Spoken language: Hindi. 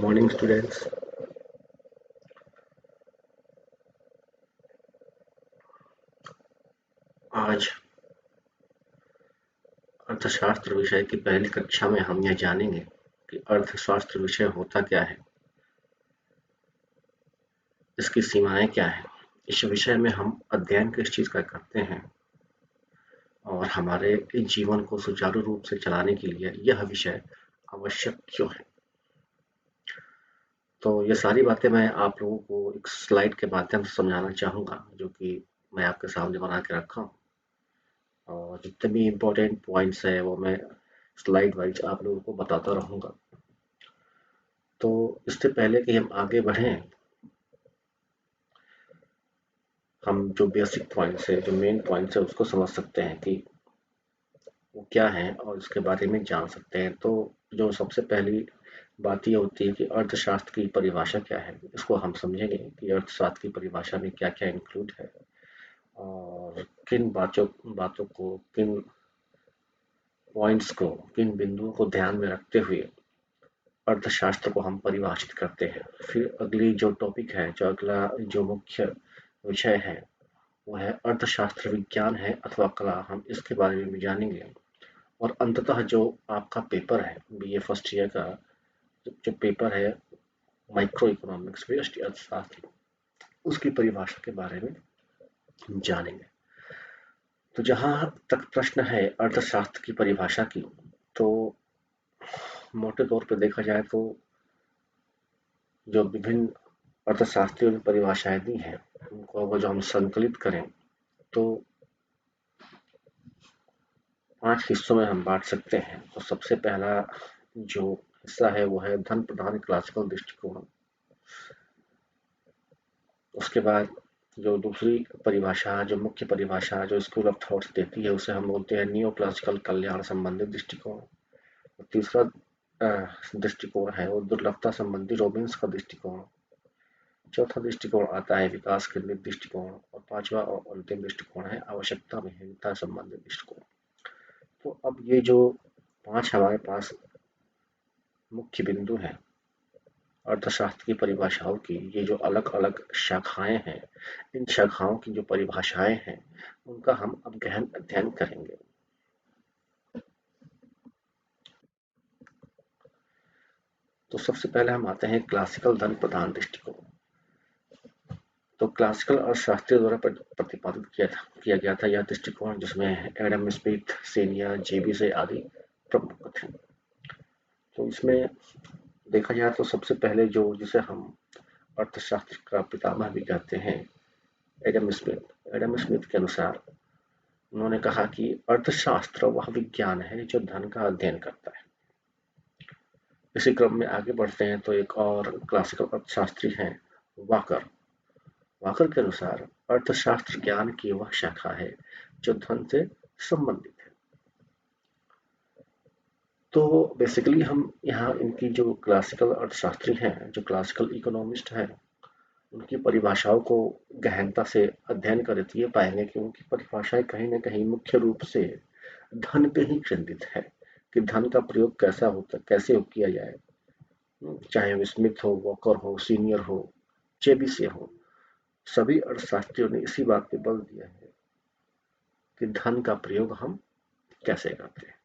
Morning students. आज अर्थशास्त्र विषय की पहली कक्षा में हम यह जानेंगे कि अर्थशास्त्र विषय होता क्या है, इसकी सीमाएं क्या हैं। इस विषय में हम अध्ययन किस चीज़ का करते हैं और हमारे जीवन को सुचारू रूप से चलाने के लिए यह विषय आवश्यक क्यों है। तो ये सारी बातें मैं आप लोगों को एक स्लाइड के माध्यम से समझाना चाहूँगा, जो कि मैं आपके सामने बना के रखा हूँ, और जितने भी इम्पोर्टेंट पॉइंट्स हैं वो मैं स्लाइड वाइज आप लोगों को बताता रहूँगा। तो इससे पहले कि हम आगे बढ़ें, हम जो बेसिक पॉइंट्स है, जो मेन पॉइंट्स है, उसको समझ सकते हैं कि वो क्या है और इसके बारे में जान सकते हैं। तो जो सबसे पहली बात ये होती है कि अर्थशास्त्र की परिभाषा क्या है। इसको हम समझेंगे कि अर्थशास्त्र की परिभाषा में क्या क्या इंक्लूड है और किन बातों को, किन पॉइंट्स को, किन बिंदुओं को ध्यान में रखते हुए अर्थशास्त्र को हम परिभाषित करते हैं। फिर अगली जो टॉपिक है, जो अगला जो मुख्य विषय है, वो है अर्थशास्त्र विज्ञान है अथवा कला। हम इसके बारे में भी जानेंगे। और अंततः जो आपका पेपर है, बीए फर्स्ट ईयर का जो पेपर है, माइक्रो इकोनॉमिक्स बेस्ड अर्थशास्त्र, उसकी परिभाषा के बारे में जानेंगे। तो जहां तक प्रश्न है अर्थशास्त्र की परिभाषा की, तो मोटे तौर पर देखा जाए तो जो विभिन्न अर्थशास्त्रियों ने परिभाषाएं दी हैं, उनको अगर जो हम संकलित करें तो 5 हिस्सों में हम बांट सकते हैं। तो सबसे पहला जो हिस्सा है वो है धन प्रधान क्लासिकल दृष्टिकोण। उसके बाद जो दूसरी परिभाषा, जो मुख्य परिभाषा जो स्कूल ऑफ थॉट्स देती है, उसे हम बोलते हैं नियो क्लासिकल कल्याण संबंधित दृष्टिकोण। तीसरा दृष्टिकोण है वो दुर्लभता संबंधी रॉबिन्स का दृष्टिकोण। चौथा दृष्टिकोण आता है विकास केंद्रित दृष्टिकोण, और पांचवा और अंतिम दृष्टिकोण है आवश्यकता विहीनता संबंधित दृष्टिकोण। तो अब ये जो 5 हमारे पास मुख्य बिंदु हैं अर्थशास्त्र की परिभाषाओं की, ये जो अलग अलग शाखाएं हैं, इन शाखाओं की जो परिभाषाएं हैं, उनका हम अब गहन अध्ययन करेंगे। तो सबसे पहले हम आते हैं क्लासिकल धन प्रधान दृष्टिकोण। तो क्लासिकल अर्थशास्त्रियों द्वारा प्रतिपादित किया गया था यह दृष्टिकोण, जिसमें एडम स्मिथ, सेनियर, जेबी आदि प्रमुख थे। तो इसमें देखा जाए तो सबसे पहले जो जिसे हम अर्थशास्त्र का पितामह भी कहते हैं, एडम स्मिथ के अनुसार उन्होंने कहा कि अर्थशास्त्र वह विज्ञान है जो धन का अध्ययन करता है। इसी क्रम में आगे बढ़ते हैं तो एक और क्लासिकल अर्थशास्त्री हैं वाकर। वाकर के अनुसार अर्थशास्त्र ज्ञान की वह शाखा है जो धन से संबंधित है। तो बेसिकली हम यहाँ इनकी जो क्लासिकल अर्थशास्त्री हैं, जो क्लासिकल इकोनॉमिस्ट हैं, उनकी परिभाषाओं को गहनता से अध्ययन करें तो ये पाएंगे कि उनकी परिभाषाएं कहीं ना कहीं मुख्य रूप से धन पे ही केंद्रित है कि धन का प्रयोग कैसा होता, कैसे किया जाए। चाहे वो स्मिथ हो, वॉकर हो, सीनियर हो, जेबीसी हो, सभी अर्थशास्त्रियों ने इसी बात पे बल दिया है कि धन का प्रयोग हम कैसे करते हैं।